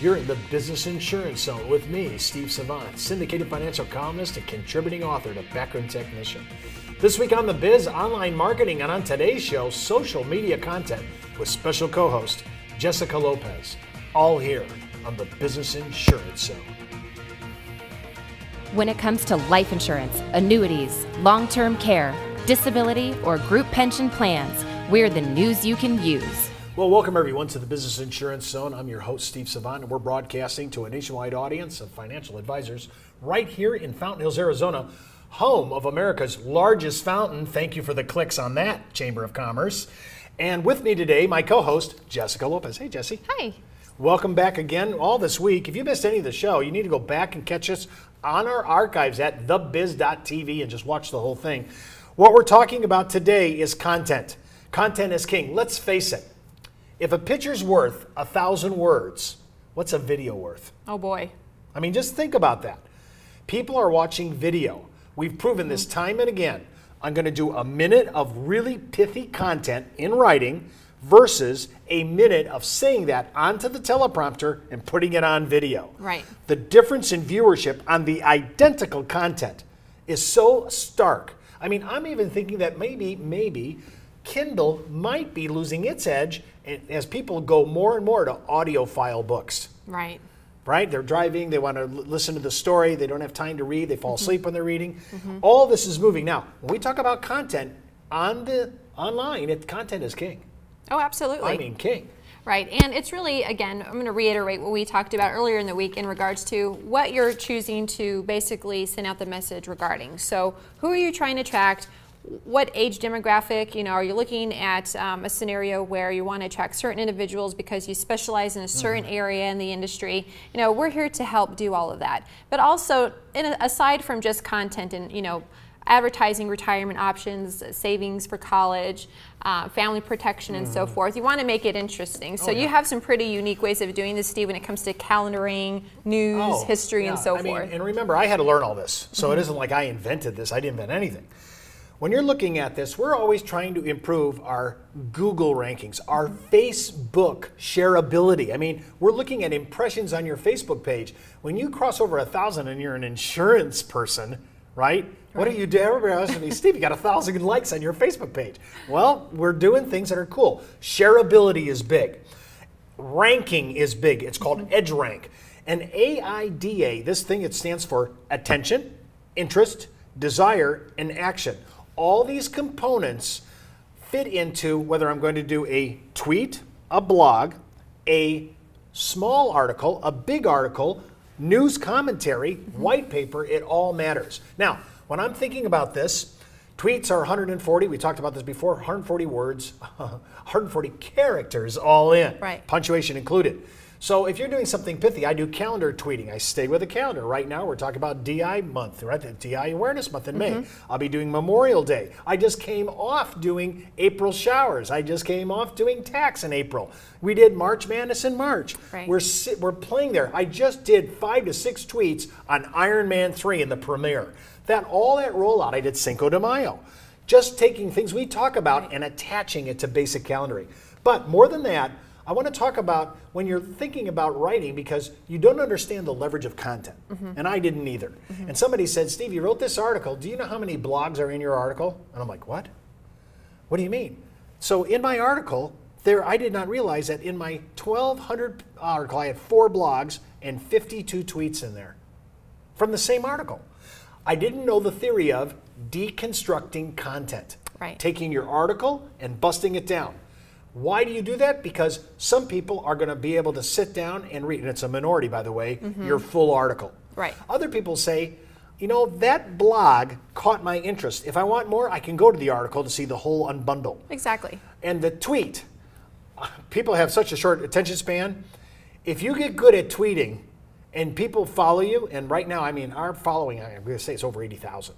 You're in the Business Insurance Zone with me, Steve Savant, syndicated financial columnist and contributing author to Backroom Technician. This week on The Biz, online marketing, and on today's show, social media content with special co-host Jessica Lopez. All here on the Business Insurance Zone. When it comes to life insurance, annuities, long-term care, disability, or group pension plans, we're the news you can use. Well, welcome everyone to the Business Insurance Zone. I'm your host, Steve Savant, and we're broadcasting to a nationwide audience of financial advisors right here in Fountain Hills, Arizona, home of America's largest fountain. Thank you for the clicks on that, Chamber of Commerce. And with me today, my co-host, Jessica Lopez. Hey, Jessie. Hi. Welcome back again all this week. If you missed any of the show, you need to go back and catch us on our archives at thebiz.tv and just watch the whole thing. What we're talking about today is content. Content is king. Let's face it. If a picture's worth 1,000 words, what's a video worth? Oh boy. I mean, just think about that. People are watching video. We've proven this time and again. I'm going to do a minute of really pithy content in writing versus a minute of saying that onto the teleprompter and putting it on video. Right. The difference in viewership on the identical content is so stark. I mean, I'm even thinking that maybe Kindle might be losing its edge as people go more and more to audiophile books. Right. Right? They're driving, they want to listen to the story, they don't have time to read, they fall asleep when they're reading. All this is moving. Now, when we talk about content online, content is king. Oh, absolutely. I mean, king. Right. And it's really, again, I'm going to reiterate what we talked about earlier in the week in regards to what you're choosing to basically send out the message regarding. So who are you trying to attract? What age demographic, are you looking at a scenario where you want to attract certain individuals because you specialize in a certain area in the industry? We're here to help do all of that. But also, aside from just content and, advertising retirement options, savings for college, family protection, and so forth, you want to make it interesting. So you have some pretty unique ways of doing this, Steve, when it comes to calendaring, news, history, and so forth. And remember, I had to learn all this. So it isn't like I invented this. I didn't invent anything. When you're looking at this, we're always trying to improve our Google rankings, our Facebook shareability. I mean, we're looking at impressions on your Facebook page. When you cross over 1,000 and you're an insurance person, right? What do you do? Everybody asks me, Steve, you got 1,000 likes on your Facebook page. Well, we're doing things that are cool. Shareability is big. Ranking is big. It's called EdgeRank. And AIDA, this thing, it stands for attention, interest, desire, and action. All these components fit into whether I'm going to do a tweet, a blog, a small article, a big article, news commentary, white paper, it all matters. Now, when I'm thinking about this, tweets are 140, we talked about this before, 140 words, 140 characters all in, right. Punctuation included. So if you're doing something pithy, I do calendar tweeting. I stay with a calendar. Right now we're talking about DI month, right? The DI Awareness Month in May. I'll be doing Memorial Day. I just came off doing April showers. I just came off doing tax in April. We did March Madness in March. Right. We're playing there. I just did 5 to 6 tweets on Iron Man 3 in the premiere. All that rollout, I did Cinco de Mayo. Just taking things we talk about and attaching it to basic calendaring. But more than that, I want to talk about when you're thinking about writing because you don't understand the leverage of content. And I didn't either. And somebody said, Steve, you wrote this article. Do you know how many blogs are in your article? And I'm like, what? What do you mean? So in my article, I did not realize that in my 1,200 article, I had 4 blogs and 52 tweets in there from the same article. I didn't know the theory of deconstructing content. Right. Taking your article and busting it down. Why do you do that? Because some people are going to be able to sit down and read, and it's a minority, by the way, your full article. Right. Other people say, that blog caught my interest. If I want more, I can go to the article to see the whole unbundle. Exactly. And the tweet, people have such a short attention span. If you get good at tweeting and people follow you, and right now, our following, I'm going to say it's over 80,000.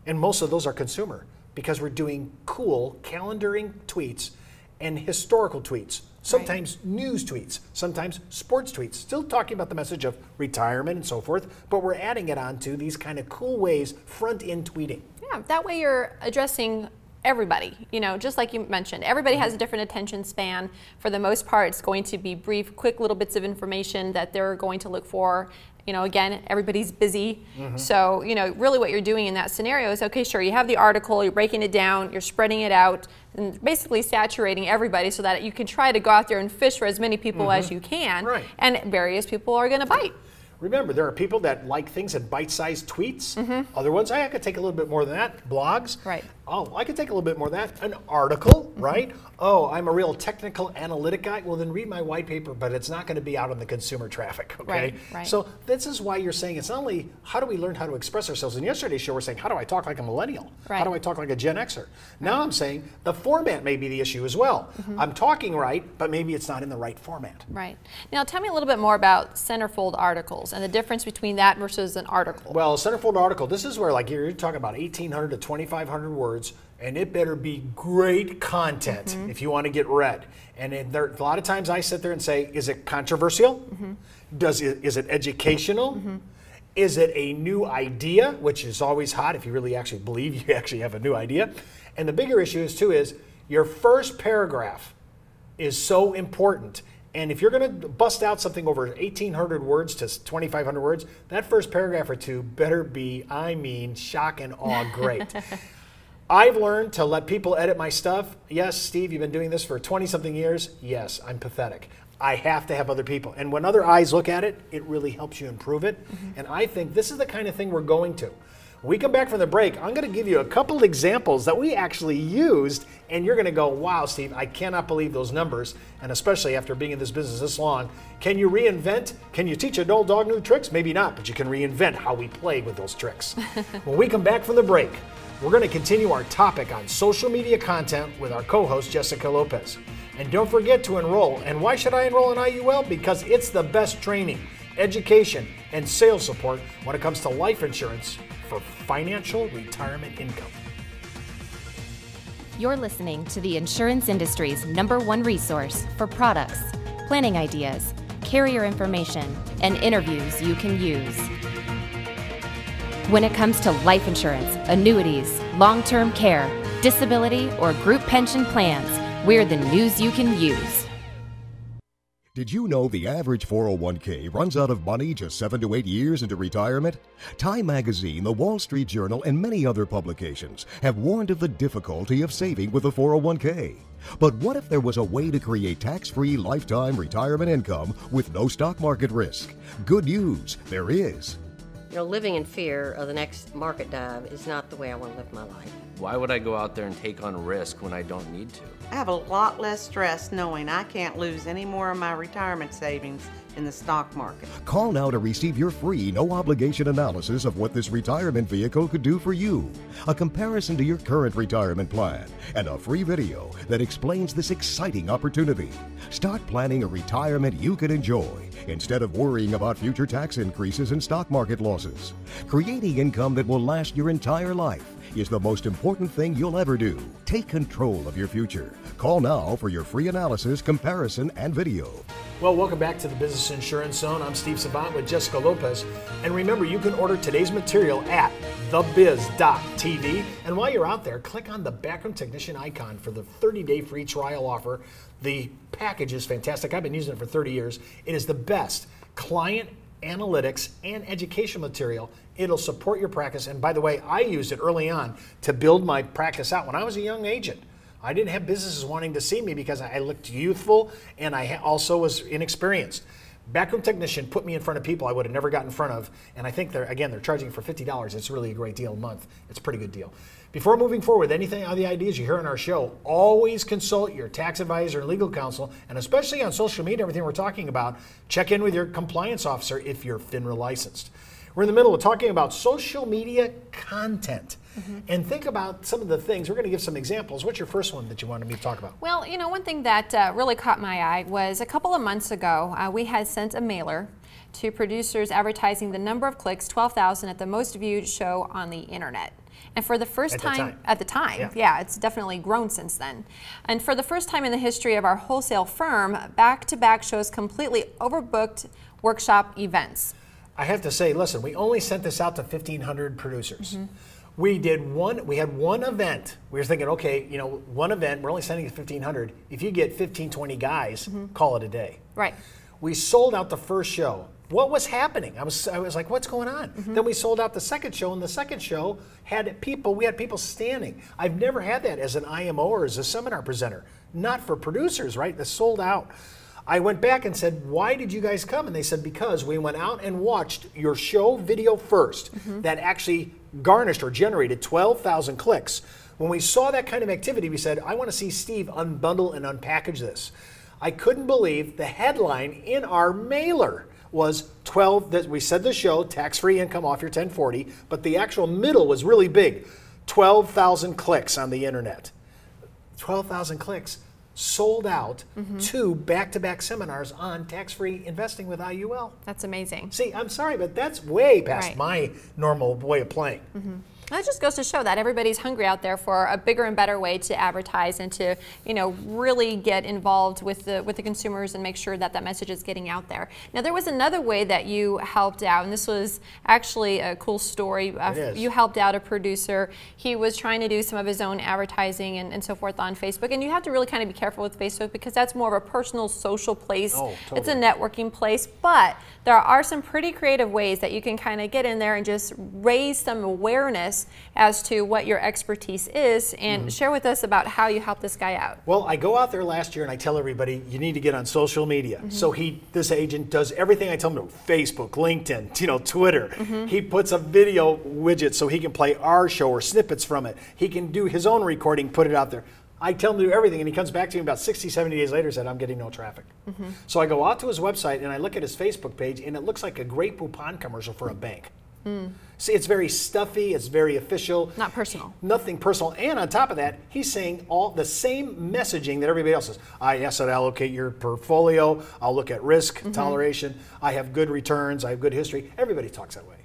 And most of those are consumer because we're doing cool calendaring tweets and historical tweets, sometimes news tweets, sometimes sports tweets, still talking about the message of retirement and so forth, but we're adding it onto these kind of cool ways, front-end tweeting. Yeah, that way you're addressing everybody, you know, just like you mentioned, everybody has a different attention span. For the most part, it's going to be brief, quick little bits of information that they're going to look for. You know, again, everybody's busy. So, you know, really what you're doing in that scenario is, okay, sure, you have the article, you're breaking it down, you're spreading it out, and basically saturating everybody so that you can try to go out there and fish for as many people as you can. Right. And various people are going to bite. Remember, there are people that like things in bite-sized tweets. Other ones, I could take a little bit more than that. Blogs. Right. Oh, I could take a little bit more than that. An article, right? Oh, I'm a real technical analytic guy. Well, then read my white paper, but it's not going to be out on the consumer traffic, okay? Right, right. So this is why you're saying it's not only how do we learn how to express ourselves. In yesterday's show, we're saying, how do I talk like a millennial? Right. How do I talk like a Gen Xer? Now I'm saying the format may be the issue as well. I'm talking right, but maybe it's not in the right format. Right. Now, tell me a little bit more about centerfold articles and the difference between that versus an article. Well, centerfold article, this is where like you're talking about 1,800 to 2,500 words, and it better be great content if you want to get read. And a lot of times I sit there and say, is it controversial? Is it educational? Is it a new idea, which is always hot if you really actually believe you actually have a new idea? And the bigger issue is too is your first paragraph is so important. And if you're going to bust out something over 1,800 words to 2,500 words, that first paragraph or two better be, I mean, shock and awe great. I've learned to let people edit my stuff. Yes, Steve, you've been doing this for 20-something years. Yes, I'm pathetic. I have to have other people. And when other eyes look at it, it really helps you improve it. And I think this is the kind of thing we're going to. When we come back from the break, I'm going to give you a couple examples that we actually used, and you're going to go, wow, Steve, I cannot believe those numbers, and especially after being in this business this long. Can you reinvent? Can you teach an old dog new tricks? Maybe not, but you can reinvent how we play with those tricks. When we come back from the break, we're going to continue our topic on social media content with our co-host, Jessica Lopez. And don't forget to enroll. And why should I enroll in IUL? Because it's the best training, education, and sales support when it comes to life insurance for financial retirement income. You're listening to the insurance industry's #1 resource for products, planning ideas, carrier information, and interviews you can use. When it comes to life insurance, annuities, long-term care, disability, or group pension plans, we're the news you can use. Did you know the average 401k runs out of money just 7 to 8 years into retirement? Time Magazine, the Wall Street Journal, and many other publications have warned of the difficulty of saving with a 401k. But what if there was a way to create tax-free lifetime retirement income with no stock market risk? Good news, there is. You know, living in fear of the next market dive is not the way I want to live my life. Why would I go out there and take on risk when I don't need to? I have a lot less stress knowing I can't lose any more of my retirement savings in the stock market. Call now to receive your free, no-obligation analysis of what this retirement vehicle could do for you, a comparison to your current retirement plan, and a free video that explains this exciting opportunity. Start planning a retirement you can enjoy instead of worrying about future tax increases and stock market losses. Creating income that will last your entire life is the most important thing you'll ever do. Take control of your future. Call now for your free analysis, comparison, and video. Well, welcome back to the Business Insurance Zone. I'm Steve Savant with Jessica Lopez. And remember, you can order today's material at thebiz.tv. And while you're out there, click on the backroom technician icon for the 30-day free trial offer. The package is fantastic. I've been using it for 30 years. It is the best client analytics and education material. It'll support your practice. And by the way, I used it early on to build my practice out when I was a young agent. I didn't have businesses wanting to see me because I looked youthful and I also was inexperienced. Backroom technician put me in front of people I would have never got in front of, and I think they're charging for $50. It's really a great deal a month. It's a pretty good deal. Before moving forward, anything of the ideas you hear on our show, always consult your tax advisor and legal counsel, and especially on social media, everything we're talking about, check in with your compliance officer if you're FINRA licensed. We're in the middle of talking about social media content. And think about some of the things. We're going to give some examples. What's your first one that you wanted me to talk about? Well, you know, one thing that really caught my eye was a couple of months ago, we had sent a mailer to producers advertising the number of clicks, 12,000, at the most viewed show on the internet. And for the first time, at the time, yeah, it's definitely grown since then. And for the first time in the history of our wholesale firm, back-to-back shows completely overbooked workshop events. I have to say, listen, we only sent this out to 1,500 producers. We had one event. We were thinking, okay, you know, one event, we're only sending 1,500. If you get 15, 20 guys, call it a day. Right. We sold out the first show. What was happening? I was like, what's going on? Then we sold out the second show, and the second show we had people standing. I've never had that as an IMO or as a seminar presenter. Not for producers, right? They sold out. I went back and said, why did you guys come? And they said, because we went out and watched your show video first that actually garnished or generated 12,000 clicks. When we saw that kind of activity, we said, I want to see Steve unbundle and unpackage this. I couldn't believe the headline in our mailer was 12, that we said the show, tax-free income off your 1040, but the actual middle was really big, 12,000 clicks on the internet. 12,000 clicks, sold out 2 back-to-back seminars on tax-free investing with IUL. That's amazing. See, I'm sorry, but that's way past my normal way of playing. That just goes to show that everybody's hungry out there for a bigger and better way to advertise and to, you know, really get involved with the consumers and make sure that that message is getting out there. Now, there was another way that you helped out, and this was actually a cool story. You helped out a producer. He was trying to do some of his own advertising and so forth on Facebook, and you have to really kind of be careful with Facebook because that's more of a personal social place. Oh, totally. It's a networking place, but there are some pretty creative ways that you can kind of get in there and just raise some awareness as to what your expertise is, and share with us about how you help this guy out. Well, I go out there last year and I tell everybody, you need to get on social media. So this agent does everything I tell him to, Facebook, LinkedIn, you know, Twitter. He puts a video widget so he can play our show or snippets from it. He can do his own recording, put it out there. I tell him to do everything, and he comes back to me about 60, 70 days later and said, I'm getting no traffic. So I go out to his website and I look at his Facebook page, and it looks like a Grey Poupon commercial for a bank. See, it's very stuffy, it's very official. Not personal. Nothing personal. And on top of that, he's saying all the same messaging that everybody else is. I said allocate your portfolio, I'll look at risk toleration, I have good returns, I have good history. Everybody talks that way.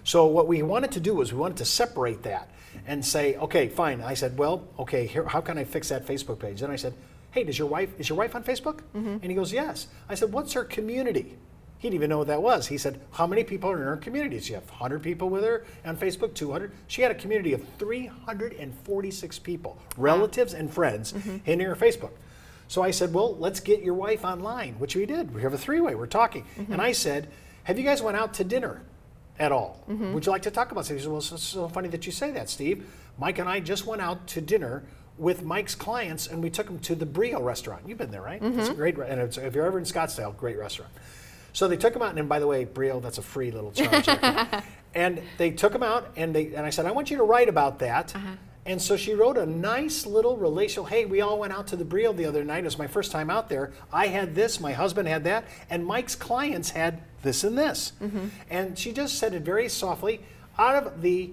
So what we wanted to do was we wanted to separate that and say, okay, fine. I said, well, okay, here, how can I fix that Facebook page? Then I said, hey, is your wife on Facebook? And he goes, yes. I said, what's her community? He didn't even know what that was. He said, how many people are in her community? She have 100 people with her on Facebook, 200? She had a community of 346 people, relatives and friends in her Facebook. So I said, well, let's get your wife online, which we did. We have a three-way, we're talking. And I said, have you guys went out to dinner at all? Would you like to talk about something? He said, well, it's so funny that you say that, Steve. Mike and I just went out to dinner with Mike's clients, and we took them to the Brio restaurant. You've been there, right? It's a great, and if you're ever in Scottsdale, great restaurant. So they took him out, and by the way, Brio, that's a free little charge. And they took him out, and I said, I want you to write about that. And so she wrote a nice little relational, hey, we all went out to the Brio the other night. It was my first time out there. I had this, my husband had that, and Mike's clients had this and this. And she just said it very softly. Out of the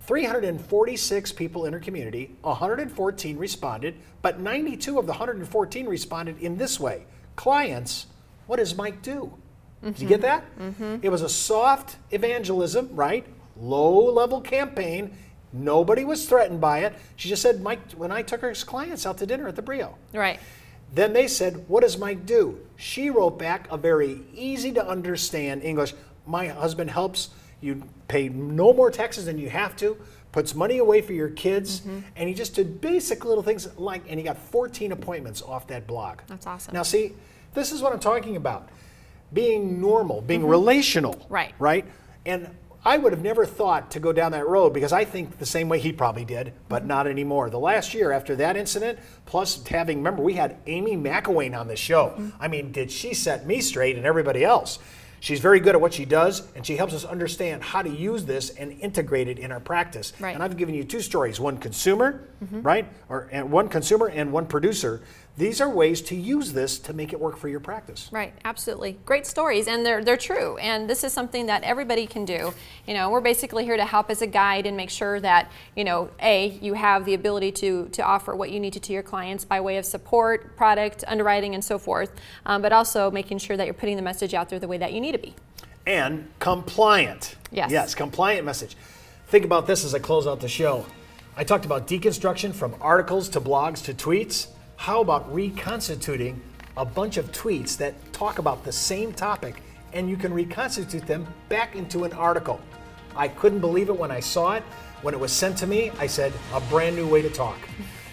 346 people in her community, 114 responded, but 92 of the 114 responded in this way. Clients, what does Mike do? Did you get that? It was a soft evangelism, right? Low-level campaign. Nobody was threatened by it. She just said, Mike, when I took her clients out to dinner at the Brio. Right. Then they said, what does Mike do? She wrote back a very easy to understand English. My husband helps you pay no more taxes than you have to, puts money away for your kids, and he just did basic little things like, and he got 14 appointments off that blog. That's awesome. Now see, this is what I'm talking about. Being normal, being relational. Right. Right? And I would have never thought to go down that road because I think the same way he probably did, but not anymore. The last year after that incident, plus having, remember, we had Amy McElwain on the show. I mean, did she set me straight and everybody else? She's very good at what she does, and she helps us understand how to use this and integrate it in our practice. Right. And I've given you two stories, one consumer, right? And one consumer and one producer. These are ways to use this to make it work for your practice. Right, absolutely. Great stories, and they're true. And this is something that everybody can do. You know, we're basically here to help as a guide and make sure that, you know, A, you have the ability to offer what you need to your clients by way of support, product, underwriting, and so forth, but also making sure that you're putting the message out there the way that you need to be. And compliant. Yes. Yes, compliant message. Think about this as I close out the show. I talked about deconstruction from articles to blogs to tweets. How about reconstituting a bunch of tweets that talk about the same topic, and you can reconstitute them back into an article? I couldn't believe it when I saw it. When it was sent to me, I said, a brand new way to talk.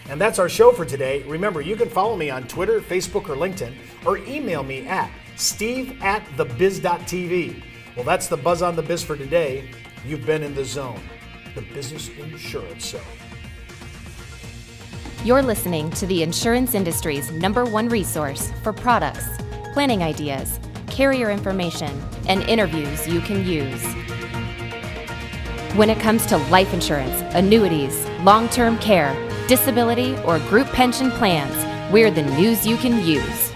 And that's our show for today. Remember, you can follow me on Twitter, Facebook, or LinkedIn, or email me at steve@thebiz.tv. Well, that's the Buzz on the Biz for today. You've been in the zone, the business insurance zone. You're listening to the insurance industry's #1 resource for products, planning ideas, carrier information, and interviews you can use. When it comes to life insurance, annuities, long-term care, disability, or group pension plans, we're the news you can use.